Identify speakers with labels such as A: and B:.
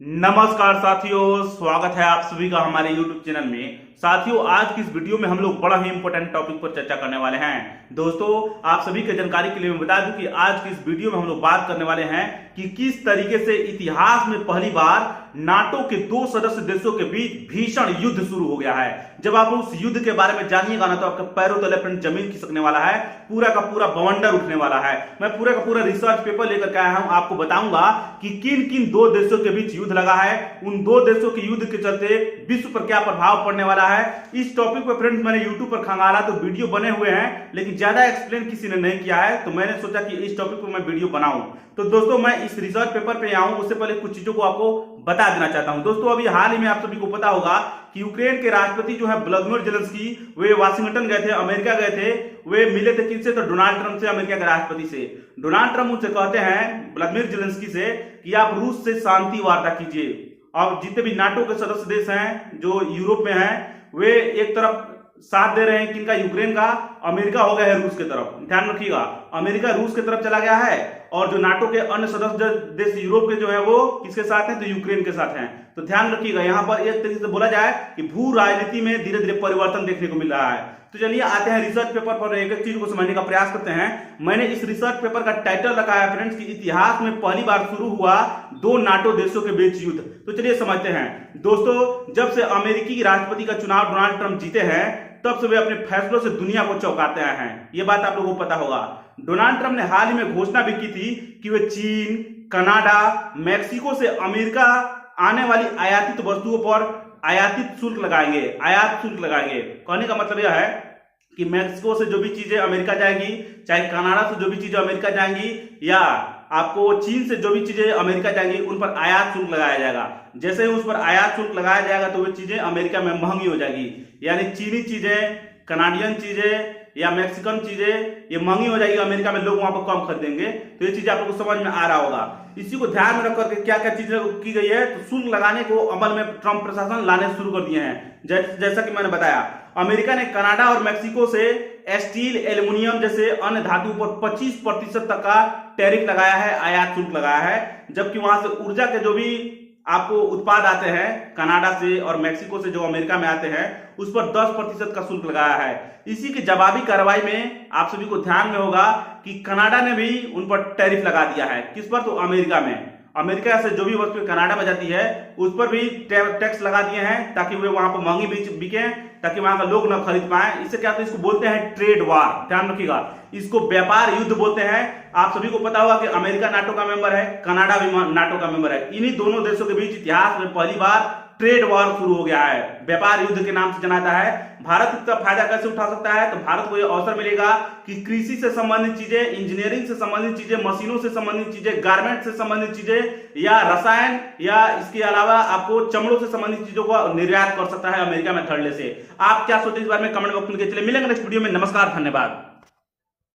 A: नमस्कार साथियों, स्वागत है आप सभी का हमारे YouTube चैनल में। साथियों, आज की इस वीडियो में हम लोग बड़ा ही इंपॉर्टेंट टॉपिक पर चर्चा करने वाले हैं। दोस्तों, आप सभी की जानकारी के लिए मैं बता दूं कि आज की इस वीडियो में हम लोग बात करने वाले हैं कि किस तरीके से इतिहास में पहली बार नाटो के दो सदस्य देशों के बीच भीषण युद्ध शुरू हो गया है। जब आप उस युद्ध के बारे में जानिएगा ना तो आपके पैरों तले अपनी जमीन खिसकने वाला है, पूरा का पूरा बवंडर उठने वाला है। मैं पूरा का पूरा रिसर्च पेपर लेकर के आया हूं, आपको बताऊंगा कि किन किन दो देशों के बीच युद्ध लगा है, उन दो देशों के युद्ध के चलते विश्व पर क्या प्रभाव पड़ने वाला है। इस टॉपिक पर फ्रेंड्स मैंने यूट्यूब पर खंगाला तो वीडियो बने हुए हैं, लेकिन ज्यादा एक्सप्लेन किसी ने नहीं किया है, तो मैंने सोचा कि इस टॉपिक पर मैं वीडियो बनाऊं। तो दोस्तों, मैं इस रिसर्च पेपर पे आऊं उससे पहले कुछ चीजों को आपको बता देना चाहता हूं। दोस्तों, अभी हाल ही में आप सभी को पता होगा कि यूक्रेन के राष्ट्रपति जो है व्लादिमीर जेलेंस्की, वे वाशिंगटन गए थे, अमेरिका गए थे। वे मिले थे किनसे? तो डोनाल्ड ट्रंप से, अमेरिका के राष्ट्रपति से। डोनाल्ड ट्रंप उनसे कहते हैं व्लादिमीर जेलेंस्की से कि आप रूस से शांति वार्ता कीजिए। अब जितने भी नाटो के सदस्य देश हैं जो यूरोप में हैं, वे एक तरफ साथ दे रहे हैं किनका? यूक्रेन का। अमेरिका हो गया है रूस की तरफ। ध्यान रखिएगा, अमेरिका रूस की तरफ चला गया है और जो नाटो के अन्य सदस्य देश यूरोप के जो है वो किसके साथ हैं? तो यूक्रेन के साथ हैं। तो ध्यान रखिएगा, यहाँ पर एक तरीके से बोला जाए कि भू राजनीति में धीरे धीरे परिवर्तन देखने को मिल रहा है। तो चलिए आते हैं रिसर्च पेपर पर, एक एक चीज को समझने का प्रयास करते हैं। मैंने इस रिसर्च पेपर का टाइटल रखा है फ्रेंड्स कि इतिहास में पहली बार शुरू हुआ दो नाटो देशों के बीच युद्ध। तो चलिए समझते हैं। दोस्तों, जब से अमेरिकी राष्ट्रपति का चुनाव डोनाल्ड ट्रंप जीते हैं, तब से वे अपने फैसलों से दुनिया को चौंकाते आए हैं। यह बात आप लोगों को पता होगा। डोनाल्ड ट्रंप ने हाल ही में घोषणा भी की थी कि वे चीन, कनाडा, मैक्सिको से अमेरिका आने वाली आयातित वस्तुओं पर आयातित शुल्क लगाएंगे, आयात शुल्क लगाएंगे। कहने का मतलब यह है कि मैक्सिको से जो भी चीजें अमेरिका जाएगी, चाहे कनाडा से जो भी चीजें अमेरिका जाएंगी, या आपको चीन से जो भी चीजें अमेरिका जाएंगी, उन पर आयात शुल्क लगाया जाएगा। जैसे ही उस पर आयात शुल्क लगाया जाएगा तो वे चीजें अमेरिका में महंगी हो जाएगी। यानी चीनी चीजें, कनाडियन चीजें या मैक्सिकन चीजें ये महंगी हो जाएगी, अमेरिका में लोग वहां पर कम खरीदेंगे। तो ये चीज आप लोगों को समझ में आ रहा होगा। इसी को ध्यान में रखकर क्या क्या चीजें की गई है, तो शुल्क लगाने को अमल में ट्रंप प्रशासन लाने शुरू कर दिए हैं। जैसा कि मैंने बताया, अमेरिका ने कनाडा और मैक्सिको से स्टील, एल्युमिनियम जैसे अन्य धातुओं पर 25% तक का टैरिफ लगाया है, आयात शुल्क लगाया है। जबकि वहां से ऊर्जा के जो भी आपको उत्पाद आते हैं कनाडा से और मैक्सिको से जो अमेरिका में आते हैं, उस पर 10% का शुल्क लगाया है। इसी की जवाबी कार्रवाई में आप सभी को ध्यान में होगा कि कनाडा ने भी उन पर टैरिफ लगा दिया है। किस पर? तो अमेरिका में। अमेरिका से जो भी वस्तु कनाडा में जाती है उस पर भी टैक्स लगा दिए हैं, ताकि वे वहां पर महंगी बिके, ताकि वहां का लोग न खरीद पाए। इससे क्या होता है? इसको बोलते हैं ट्रेड वार। ध्यान रखिएगा, इसको व्यापार युद्ध बोलते हैं। आप सभी को पता होगा कि अमेरिका नाटो का मेंबर है, कनाडा भी नाटो का मेंबर है। इन्हीं दोनों देशों के बीच इतिहास में पहली बार ट्रेड वॉर शुरू हो गया है, व्यापार युद्ध के नाम से जाना जाता है। भारत इसका फायदा कैसे उठा सकता है? तो भारत को यह अवसर मिलेगा कि कृषि से संबंधित चीजें, इंजीनियरिंग से संबंधित चीजें, मशीनों से संबंधित चीजें, गारमेंट से संबंधित चीजें, या रसायन, या इसके अलावा आपको चमड़ों से संबंधित चीजों का निर्यात कर सकता है अमेरिका में खरीदने से। आप क्या सोचते हैं इस बारे में? कमेंट बॉक्स में लिखिए। चलिए मिलेंगे नेक्स्ट वीडियो में। नमस्कार, धन्यवाद।